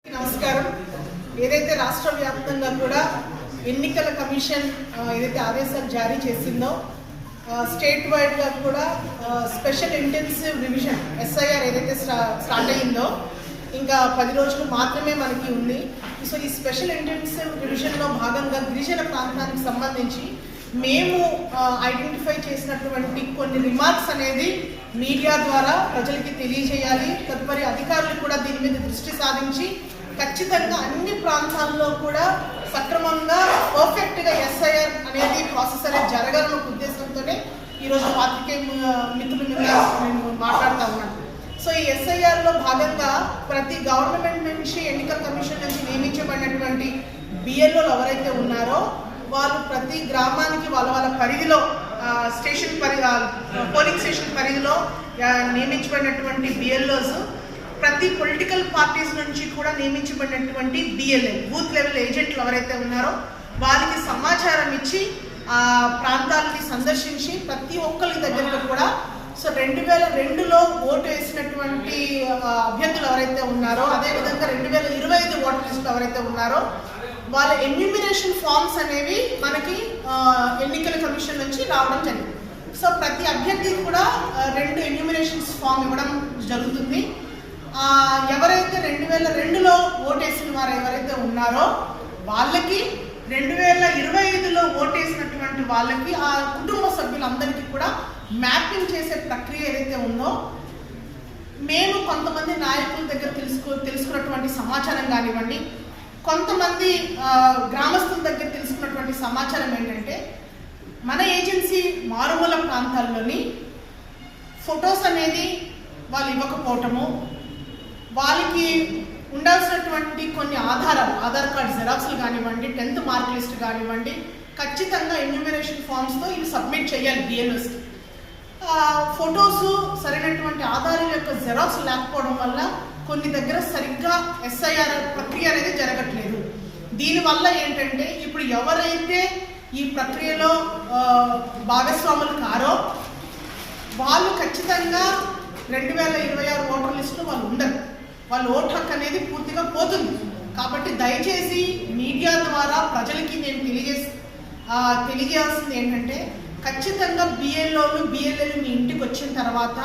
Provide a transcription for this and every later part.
నమస్కారం. ఏదైతే రాష్ట్ర వ్యాప్తంగా కూడా ఎన్నికల కమిషన్ ఏదైతే ఆదేశాలు జారీ చేసిందో స్టేట్ వైడ్గా కూడా స్పెషల్ ఇంటెన్సివ్ రివిజన్ ఎస్ఐఆర్ ఏదైతే స్టార్ట్ అయ్యిందో ఇంకా 10 రోజులు మాత్రమే మనకి ఉంది. సో ఈ స్పెషల్ ఇంటెన్సివ్ రివిజన్లో భాగంగా గిరిజన ప్రాంతానికి సంబంధించి మేము ఐడెంటిఫై చేసినటువంటి కొన్ని రిమార్క్స్ అనేది మీడియా ద్వారా ప్రజలకి తెలియజేయాలి. తదుపరి అధికారులు కూడా దీని మీద దృష్టి సాధించి ఖచ్చితంగా అన్ని ప్రాంతాల్లో కూడా సక్రమంగా పర్ఫెక్ట్గా ఎస్ఐఆర్ అనేది ప్రాసెస్ అనేది జరగాలన్న ఉద్దేశంతోనే ఈరోజు పాత్రికేయ మిత్రుల మీద మేము మాట్లాడుతూ ఉన్నాం. సో ఈ ఎస్ఐఆర్లో భాగంగా ప్రతి గవర్నమెంట్ నుంచి ఎన్నికల కమిషన్ నుంచి నియమించబడినటువంటి బిఎల్ఓలు ఎవరైతే ఉన్నారో వాళ్ళు ప్రతి గ్రామానికి వాళ్ళ పరిధిలో పోలింగ్ స్టేషన్ పరిధిలో నియమించబడినటువంటి బిఎల్ఓస్ ప్రతి పొలిటికల్ పార్టీస్ నుంచి కూడా నియమించబడినటువంటి బిఎల్ఏ బూత్ లెవెల్ ఏజెంట్లు ఎవరైతే ఉన్నారో వారికి సమాచారం ఇచ్చి ఆ ప్రాంతాలని సందర్శించి ప్రతి ఒక్కరి దగ్గర కూడా సో 2002లో ఓటు వేసినటువంటి అభ్యర్థులు ఎవరైతే ఉన్నారో అదేవిధంగా 2025 ఓటర్ లిస్టులు ఎవరైతే ఉన్నారో వాళ్ళ ఎన్యూమినేషన్ ఫామ్స్ అనేవి మనకి ఎన్నికల కమిషన్ నుంచి రావడం జరిగింది. సో ప్రతి అభ్యర్థికి కూడా 2 ఎన్యూమినేషన్స్ ఫామ్ ఇవ్వడం జరుగుతుంది. ఎవరైతే 2002లో ఓటేసిన వారు ఎవరైతే ఉన్నారో వాళ్ళకి 2025లో ఓటేసినటువంటి వాళ్ళకి ఆ కుటుంబ సభ్యులందరికీ కూడా మ్యాపింగ్ చేసే ప్రక్రియ ఏదైతే ఉందో మేము కొంతమంది నాయకుల దగ్గర తెలుసుకున్నటువంటి సమాచారం కానివ్వండి, కొంతమంది గ్రామస్తుల దగ్గర తెలుసుకున్నటువంటి సమాచారం ఏంటంటే మన ఏజెన్సీ మారుమూల ప్రాంతాల్లోని ఫొటోస్ అనేది వాళ్ళు ఇవ్వకపోవటము, వాళ్ళకి ఉండాల్సినటువంటి కొన్ని ఆధార్ కార్డ్ జెరాక్స్లు కానివ్వండి, 10th మార్క్ లిస్ట్ కానివ్వండి, ఖచ్చితంగా ఎన్యూమరేషన్ ఫామ్స్తో ఇవి సబ్మిట్ చేయాలి బిఎల్ఓస్కి. ఫొటోస్ సరైనటువంటి ఆధారాల యొక్క జెరాక్స్ లేకపోవడం వల్ల కొన్ని దగ్గర సరిగ్గా ఎస్ఐఆర్ ప్రక్రియ అనేది జరగట్లేదు. దీనివల్ల ఏంటంటే ఇప్పుడు ఎవరైతే ఈ ప్రక్రియలో భాగస్వాములు కారో వాళ్ళు ఖచ్చితంగా 2026 ఓటర్ లిస్టులో వాళ్ళు ఉండరు. వాళ్ళ ఓటు హక్కు అనేది పూర్తిగా పోతుంది. కాబట్టి దయచేసి మీడియా ద్వారా ప్రజలకి నేను తెలియజేయాల్సింది ఏంటంటే ఖచ్చితంగా బిఎల్ఏలు మీ ఇంటికి వచ్చిన తర్వాత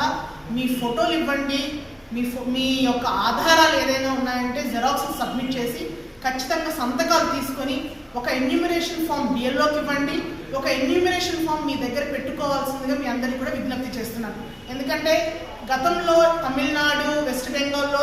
మీ ఫోటోలు ఇవ్వండి, మీ యొక్క ఆధారాలు ఏదైనా ఉన్నాయంటే జెరాక్స్ సబ్మిట్ చేసి ఖచ్చితంగా సంతకాలు తీసుకొని ఒక ఎన్యూమరేషన్ ఫామ్ బిఎల్ఓకి ఇవ్వండి. ఒక ఎన్యూమరేషన్ ఫామ్ మీ దగ్గర పెట్టుకోవాల్సిందిగా మీ అందరికీ కూడా విజ్ఞప్తి చేస్తున్నాను. ఎందుకంటే గతంలో తమిళనాడు, వెస్ట్ బెంగాల్లో